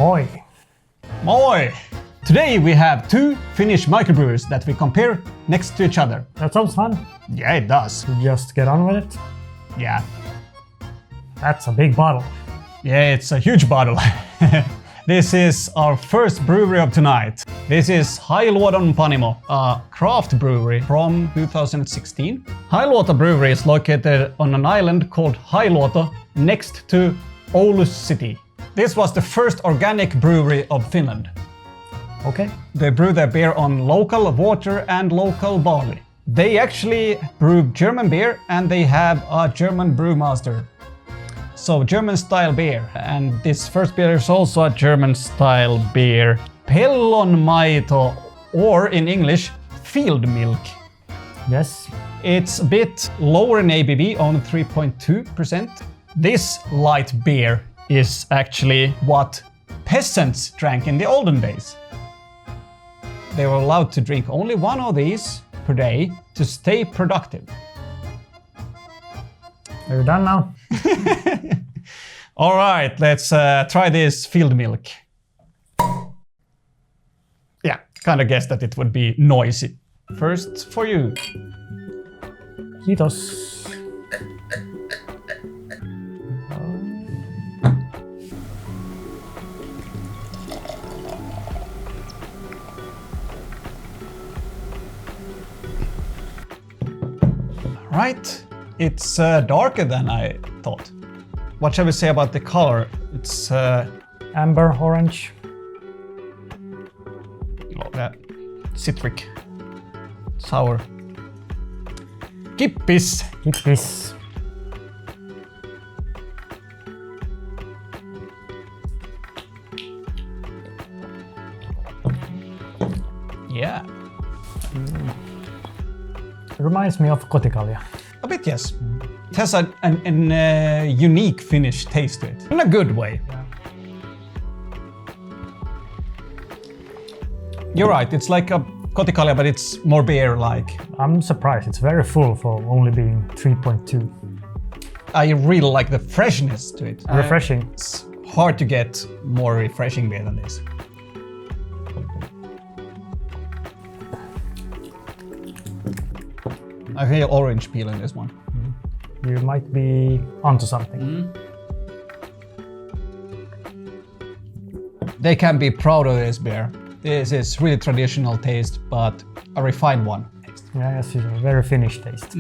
Moi! Moi! Today we have two Finnish microbreweries that we compare next to each other. That sounds fun. Yeah, it does. Just get on with it. Yeah. That's a big bottle. Yeah, it's a huge bottle. This is our first brewery of tonight. This is Hailuodon Panimo, a craft brewery from 2016. Hailuoto Brewery is located on an island called Hailuoto next to Oulu city. This was the first organic brewery of Finland. Okay. They brew their beer on local water and local barley. They actually brew German beer and they have a German brewmaster. So German style beer, and this first beer is also a German style beer. Pellonmaito, or in English, field milk. Yes. It's a bit lower in ABV, only 3.2%. This light beer is actually what peasants drank in the olden days. They were allowed to drink only one of these per day to stay productive. Are you done now? All right, let's try this field milk. Yeah, kind of guessed that it would be noisy. First for you. Kiitos. Right, it's darker than I thought. What shall we say about the color? It's Amber orange. citric, sour. Kippis. Kippis. Yeah. Reminds me of kotikalja. A bit, yes. It has an unique Finnish taste to it, in a good way. Yeah. You're right, it's like a kotikalja, but it's more beer-like. I'm surprised. It's very full for only being 3.2. I really like the freshness to it. Refreshing. It's hard to get more refreshing beer than this. I feel orange peel in this one. You might be onto something. They can be proud of this beer. This is really traditional taste, but a refined one. Yeah, yes, it's a very Finnish taste.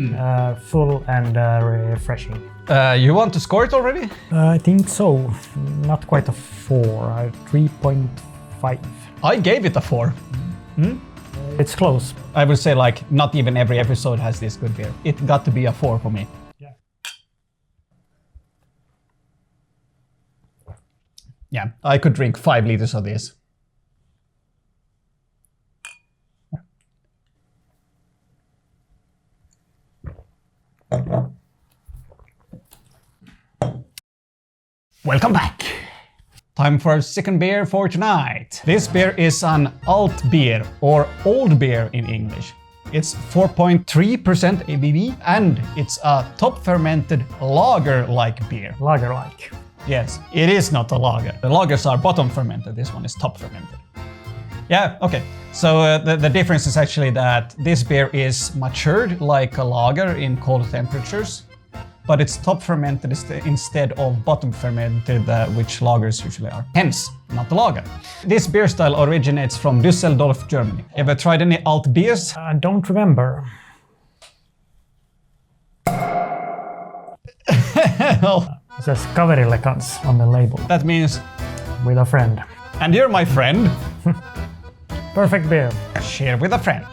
Full and refreshing. You want to score it already? I think so. Not quite a 4. 3.5. I gave it a 4. It's close. I would say like not even every episode has this good beer. It got to be a 4 for me. Yeah. Yeah, I could drink 5 liters of this. Welcome back! Time for our second beer for tonight. This beer is an alt beer, or old beer in English. It's 4.3% ABV and it's a top fermented lager-like beer. Lager-like. Yes, it is not a lager. The lagers are bottom fermented, this one is top fermented. Yeah, okay. So the difference is actually that this beer is matured like a lager in cold temperatures, but it's top fermented instead of bottom fermented, which lagers usually are. Hence, not a lager. This beer style originates from Düsseldorf, Germany. Ever tried any alt beers? I don't remember. It says kaverille kans on the label. That means, With a friend. and you're my friend, Perfect beer. share with a friend.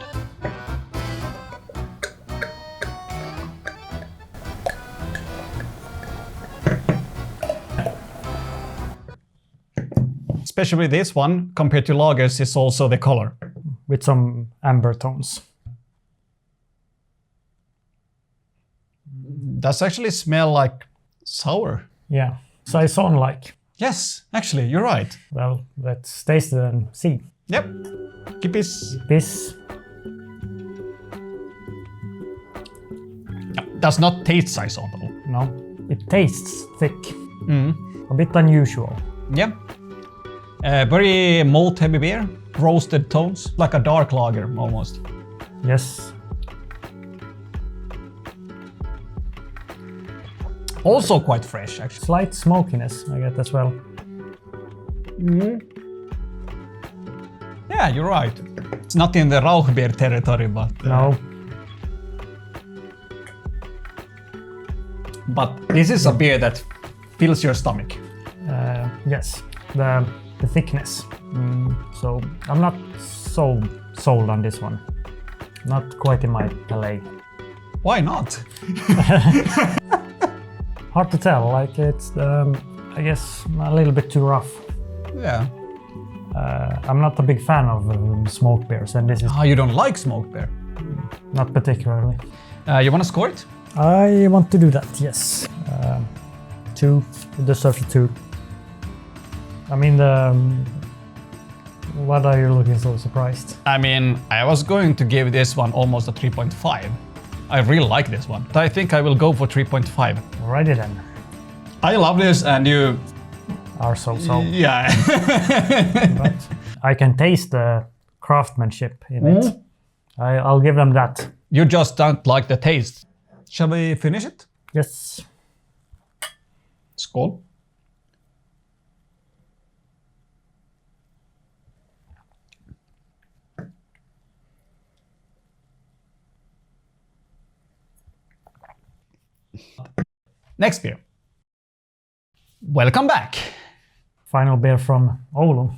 Especially this one, compared to lagers, is also the color. With some amber tones. Does actually smell like sour. Yeah. Saison-like. Yes, actually, you're right. Well, let's taste it and see. Yep. Kippis. This. Does not taste saison though. No. It tastes thick. A bit unusual. Yeah. Very malt heavy beer, roasted tones, like a dark lager almost. Yes. Also quite fresh actually. Slight smokiness I get as well. Yeah, you're right. It's not in the Rauchbier territory, but... No. But this is a beer that fills your stomach. Yes. The thickness. So I'm not so sold on this one. Not quite in my palate. Why not? Hard to tell. Like it's, I guess, a little bit too rough. Yeah. I'm not a big fan of smoke beers, and this is Ah, you don't like smoked beer? not particularly. You want to score it? I want to do that. Yes. 2. It deserves a 2. I mean, what are you looking so surprised? I mean, I was going to give this one almost a 3.5. I really like this one. I think I will go for 3.5. Alrighty then. I love this and you... Are so. Yeah. But I can taste the craftsmanship in it. I'll give them that. You just don't like the taste. Shall we finish it? Yes. Skål. Next beer. Welcome back. Final beer from Oulu.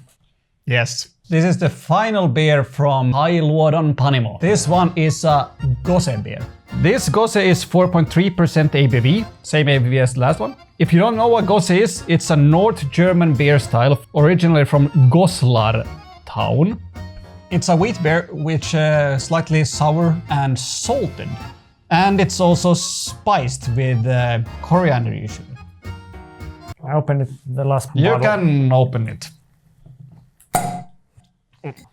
Yes. This is the final beer from Hailuodon Panimo. This one is a Gose beer. This Gose is 4.3% ABV, same ABV as the last one. If you don't know what Gose is, it's a North German beer style, originally from Goslar town. It's a wheat beer which slightly sour and salted. And it's also spiced with coriander usually. I opened it the last You bottle. can open it.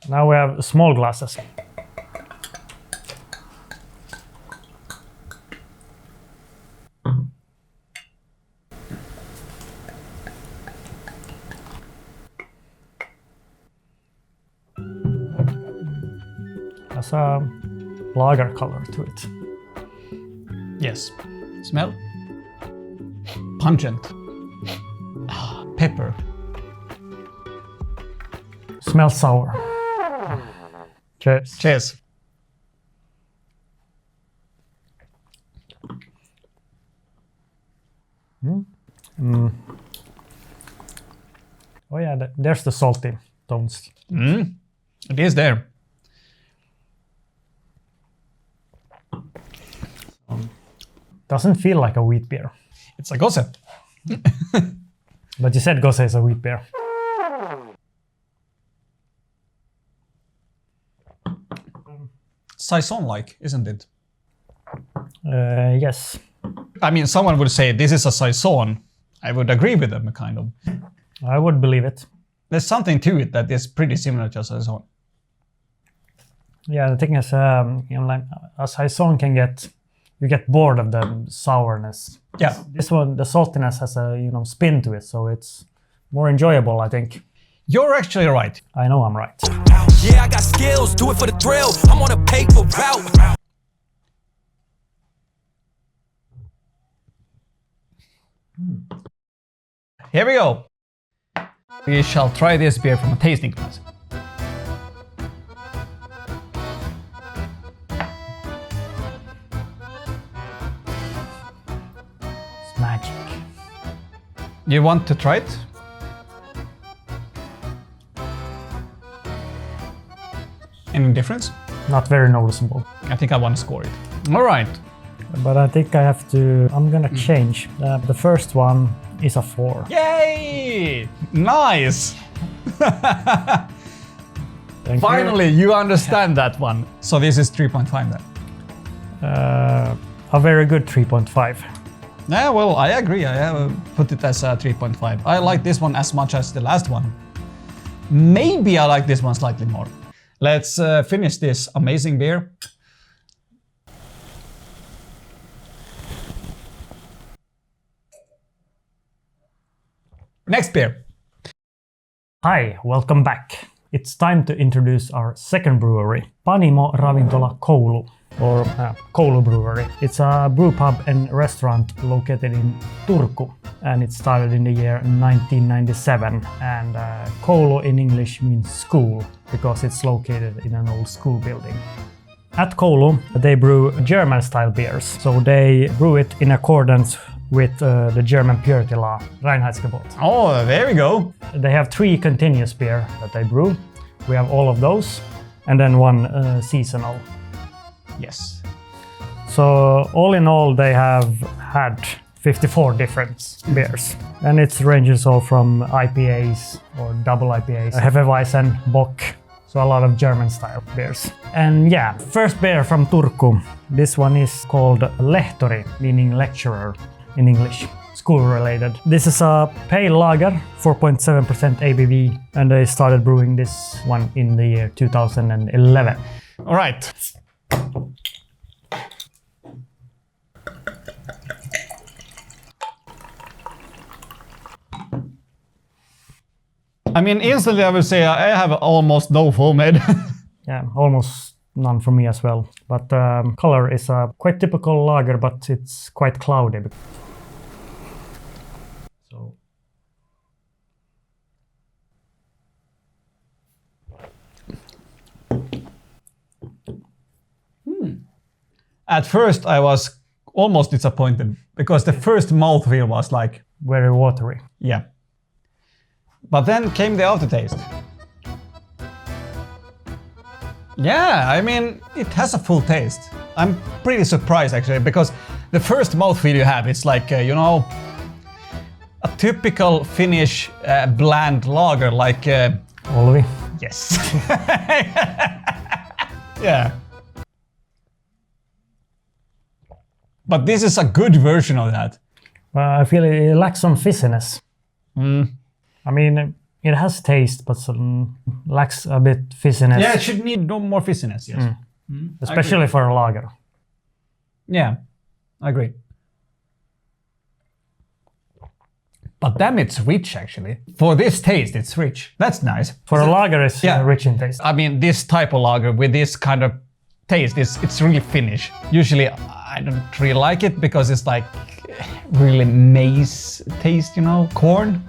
Now we have small glasses. Has a lager color to it. Yes. Smell? Pungent. Pepper. Smells sour. Cheers. Cheers. Oh yeah, there's the salty tones. It is there. Doesn't feel like a wheat beer. It's a Gose. But you said Gose is a wheat beer. Saison-like, isn't it? Yes. I mean, someone would say this is a Saison. I would agree with them, kind of. I would believe it. There's something to it that is pretty similar to a Saison. Yeah, the thing is, like a saison can get, you get bored of the sourness. Yeah. This one, the saltiness has a spin to it, so it's more enjoyable, I think. You're actually right. I know I'm right. Yeah, I got skills, do it for the thrill. I'm on a paper route. Here we go. We shall try this beer from a tasting glass. It's magic. You want to try it? Any difference? Not very noticeable. I think I want to score it. All right. But I think I have to, I'm gonna change. The first one is a 4. Yay! Nice! Thank Finally, you understand that one. So this is 3.5 then. you. A very good 3.5. Yeah, well, I agree. I put it as a 3.5. I like this one as much as the last one. Maybe I like this one slightly more. Let's finish this amazing beer. Next beer. Hi, welcome back. It's time to introduce our second brewery, Panimo Ravintola Koulu, or Koulu Brewery. It's a brew pub and restaurant located in Turku, and it started in the year 1997. And Koulu in English means school, because it's located in an old school building. At Koulu, they brew German-style beers, so they brew it in accordance with the German purity law, Reinheitsgebot. Oh, there we go. They have 3 continuous beer that they brew. We have all of those, and then 1 seasonal. Yes. So all in all, they have had 54 different beers, and it ranges all from IPAs or double IPAs, Hefeweizen, Bock, so a lot of German-style beers. And yeah, first beer from Turku. This one is called Lehtori, meaning lecturer in English, school-related. This is a pale lager, 4.7% ABV, and they started brewing this one in the year 2011. All right. I mean, instantly I would say I have almost no foamhead. Yeah, almost none for me as well. But color is a quite typical lager, but it's quite cloudy. So. At first I was almost disappointed because the first mouthfeel was like... Very watery. Yeah. But then came the aftertaste. Yeah, I mean, it has a full taste. I'm pretty surprised actually, because the first mouthfeel you have, it's like, you know, a typical Finnish bland lager, like... Oulu. Yes. Yeah. But this is a good version of that. I feel it lacks some fissiness. I mean, it has taste, but lacks a bit fissiness. Yeah, it should need no more fissiness, yes. Especially for a lager. Yeah, I agree. But damn, it's rich actually. For this taste, it's rich. That's nice. For a lager, it's rich in taste. I mean, this type of lager with this kind of taste, it's really Finnish. Usually, I don't really like it because it's like really maize taste, you know, corn.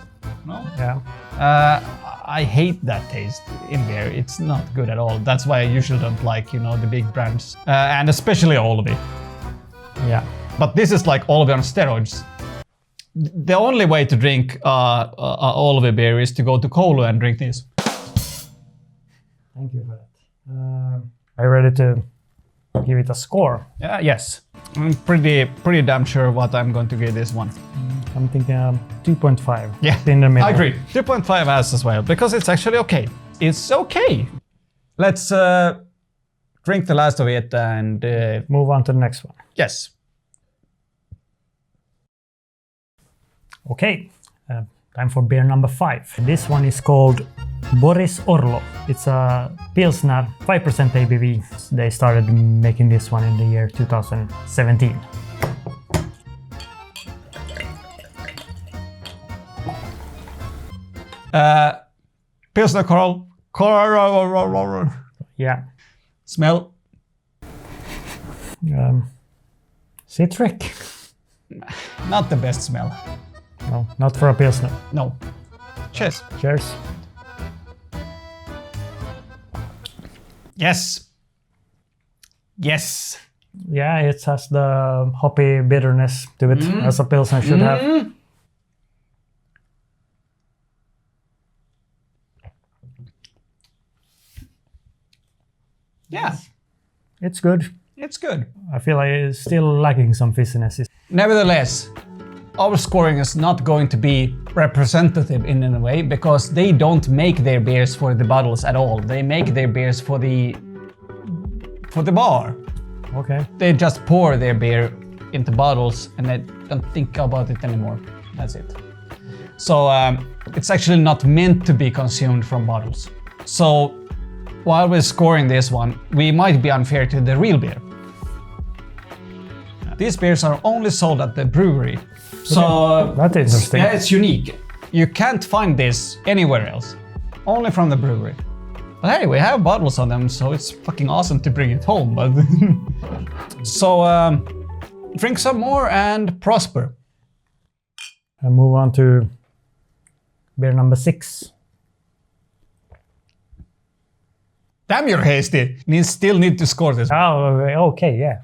No? Yeah. I hate that taste in beer. It's not good at all. That's why I usually don't like, you know, the big brands. And especially Oulu. Yeah. But this is like Oulu on steroids. The only way to drink Oulu beer is to go to Koulu and drink this. Thank you for that. Are you ready to give it a score? Yes. I'm pretty damn sure what I'm going to give this one. I'm thinking 2.5. Yeah, in the middle. I agree. 2.5 as well, because it's actually okay. It's okay. Let's drink the last of it and... move on to the next one. Yes. Okay, time for beer number 5. This one is called Boris Orlo. It's a Pilsner, 5% ABV. They started making this one in the year 2017. Pilsner Coral. Yeah. Smell. Citric? Not the best smell. No, not for a Pilsner. No. Cheers. Cheers. Yes. Yes. Yeah, it has the hoppy bitterness to it, as a Pilsner should have. Yeah. It's good. It's good. I feel like it's still lacking some fissiness. Nevertheless, our scoring is not going to be representative in any way because they don't make their beers for the bottles at all. They make their beers for the bar. Okay. They just pour their beer into bottles and they don't think about it anymore. That's it. So it's actually not meant to be consumed from bottles. So while we're scoring this one, we might be unfair to the real beer. These beers are only sold at the brewery. So That's interesting. yeah, it's unique. You can't find this anywhere else. only from the brewery. But hey, we have bottles of them, so it's fucking awesome to bring it home. But so drink some more and prosper. And move on to beer number 6. Damn, you're hasty. Still need to score this. Oh, okay, yeah.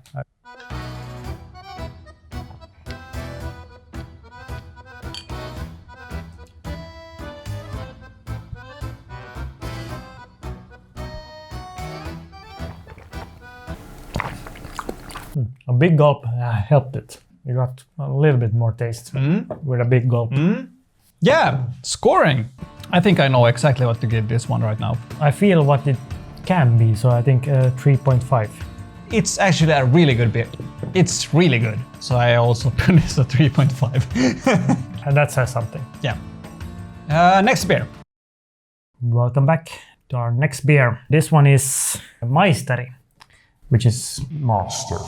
A big gulp helped it. You got a little bit more taste with a big gulp. Yeah, scoring. I think I know exactly what to give this one right now. I feel what it can be, so I think 3.5. It's actually a really good beer. It's really good. So I also put this at 3.5. And that says something. Yeah. Next beer. Welcome back to our next beer. This one is Maisteri, which is Master.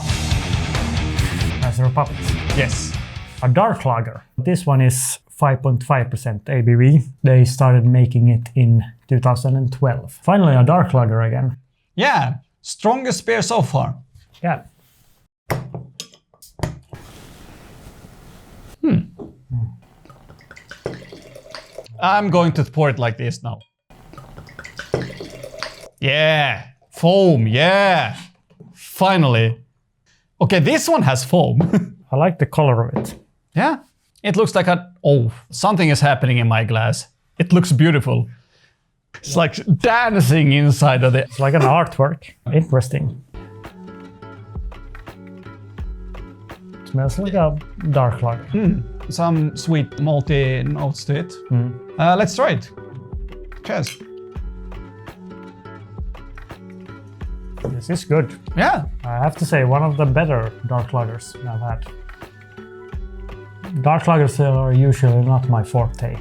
As a puppet. Yes. A dark lager. This one is 5.5% ABV. They started making it in 2012. Finally a dark lager again. Yeah, strongest beer so far. Yeah. I'm going to pour it like this now. Yeah, foam, yeah. Finally. Okay, this one has foam. I like the color of it. Yeah, it looks like something is happening in my glass. It looks beautiful. It's like dancing inside of it. It's like an artwork. Interesting. Smells like a dark lager. Some sweet malty notes to it. Let's try it. Cheers. This is good. Yeah. I have to say, one of the better dark lagers I've had. Dark lagers are usually not my forte.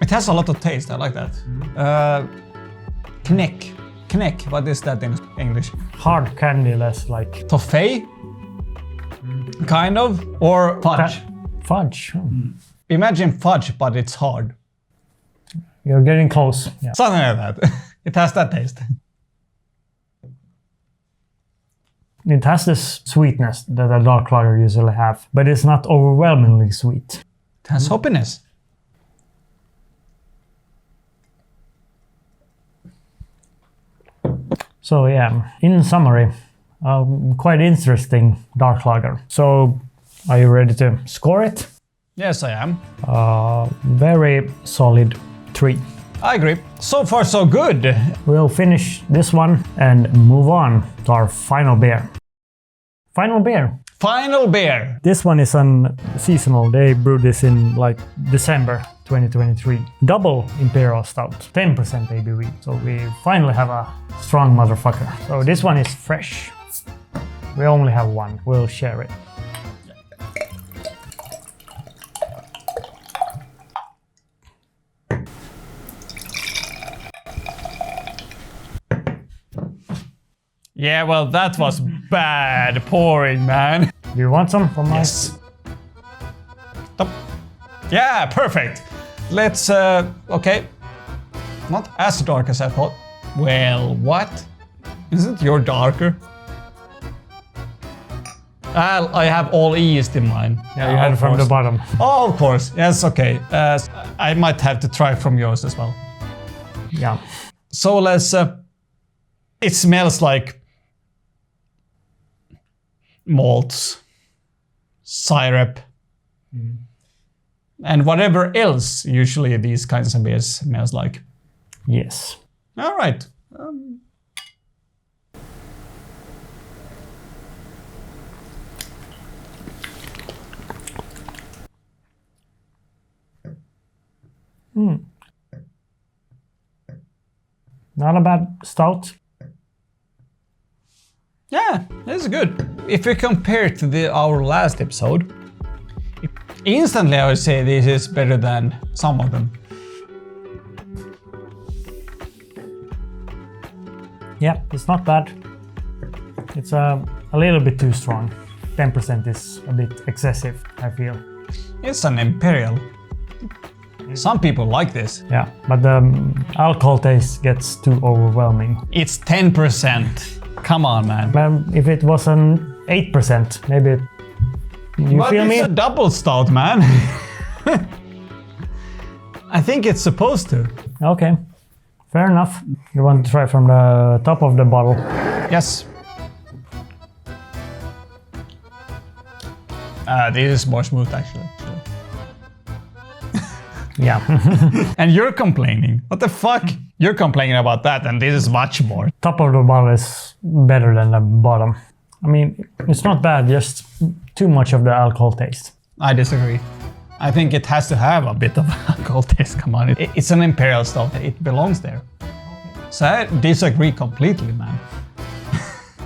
It has a lot of taste, I like that. Kneck. Kneck, what is that in English? Hard candy, less like Toffee? Kind of? Or fudge? Fudge. Imagine fudge, but it's hard. You're getting close. Yeah. Something like that. It has that taste. It has this sweetness that a dark lager usually have, but it's not overwhelmingly sweet. It has hoppiness. So yeah, in summary, quite interesting dark lager. So, are you ready to score it? Yes, I am. Very solid 3. I agree. So far, so good. We'll finish this one and move on to our final beer. Final beer. Final beer. This one is an seasonal. They brewed this in like December 2023. Double Imperial Stout, 10% ABV. So we finally have a strong motherfucker. So this one is fresh. We only have one. We'll share it. Yeah, well, that was bad pouring, man. Do you want some from my? Yes. Stop. Yeah, perfect. Let's, okay. Not as dark as I thought. Well, what? Isn't your darker? I have all yeast in mine. Yeah, you had it from the bottom. Oh, of course. Yes, okay. I might have to try from yours as well. Yeah. So let's, it smells like malts, syrup, and whatever else usually these kinds of beers smells like. Yes. All right. Not a bad stout. Yeah, this is good. If we compare to our last episode, instantly I would say this is better than some of them. Yeah, it's not bad. It's a a little bit too strong. 10% is a bit excessive, I feel. It's an imperial. Some people like this. Yeah, but the alcohol taste gets too overwhelming. It's 10%. Come on, man. If it was an 8%, maybe. You feel me? It's a double stout, man. I think it's supposed to. Okay, fair enough. You want to try from the top of the bottle? Yes. This is more smooth, actually. Yeah. And you're complaining. What the fuck? You're complaining about that, and this is much more. Top of the bottle is better than the bottom. I mean, it's not bad, just too much of the alcohol taste. I disagree. I think it has to have a bit of alcohol taste. Come on, it's an imperial stout. It belongs there. So I disagree completely, man.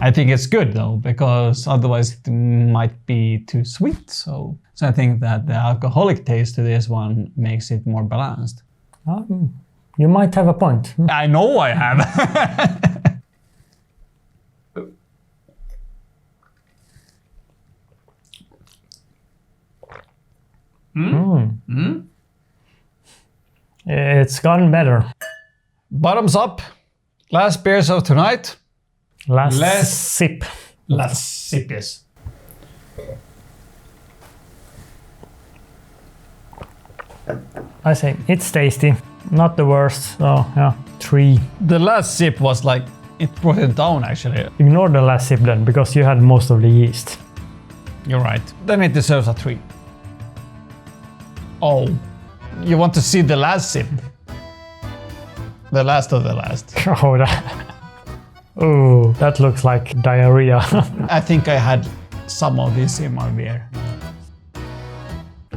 I think it's good though, because otherwise it might be too sweet. So I think that the alcoholic taste to this one makes it more balanced. You might have a point. I know I have. It's gotten better. Bottoms up. Last beers of tonight. Last sip. Last sip, yes. I say it's tasty, not the worst. So yeah, 3. The last sip was like, it brought it down actually. Ignore the last sip then, because you had most of the yeast. You're right. Then it deserves a 3. Oh, you want to see the last sip? The last of the last. Oh, that looks like diarrhea. I think I had some of this in my beer.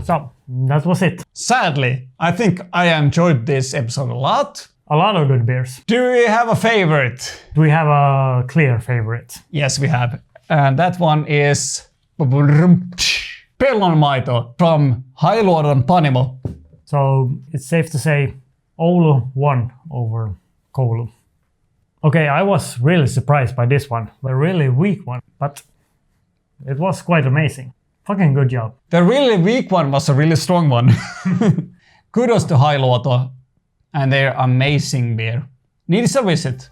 So, that was it. Sadly, I think I enjoyed this episode a lot. A lot of good beers. Do we have a favorite? Do we have a clear favorite? Yes, we have. And that one is Pellonmaito from Hailuodon Panimo. So, it's safe to say Oulu won over Koulu. Okay, I was really surprised by this one. A really weak one, but it was quite amazing. Fucking good job. The really weak one was a really strong one. Kudos to Hailuoto and their amazing beer. Needs a visit.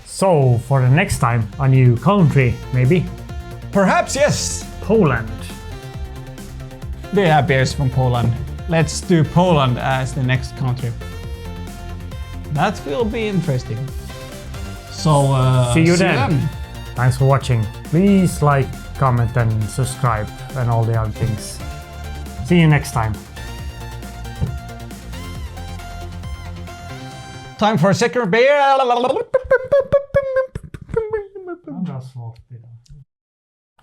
So, for the next time, a new country, maybe? Perhaps yes. Poland. They have beers from Poland. Let's do Poland as the next country. That will be interesting. So, see you then. Thanks for watching. Please like, comment and subscribe and all the other things. See you next time. Time for a second beer.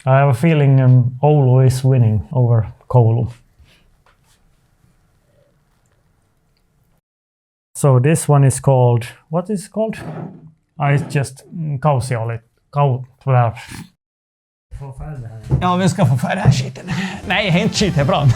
I have a feeling Oulu is winning over Koulu. So this one is called, what is it called? It's just kausioli. Ja, vi ska få färdig här skiten. Nej, inte skit är bra.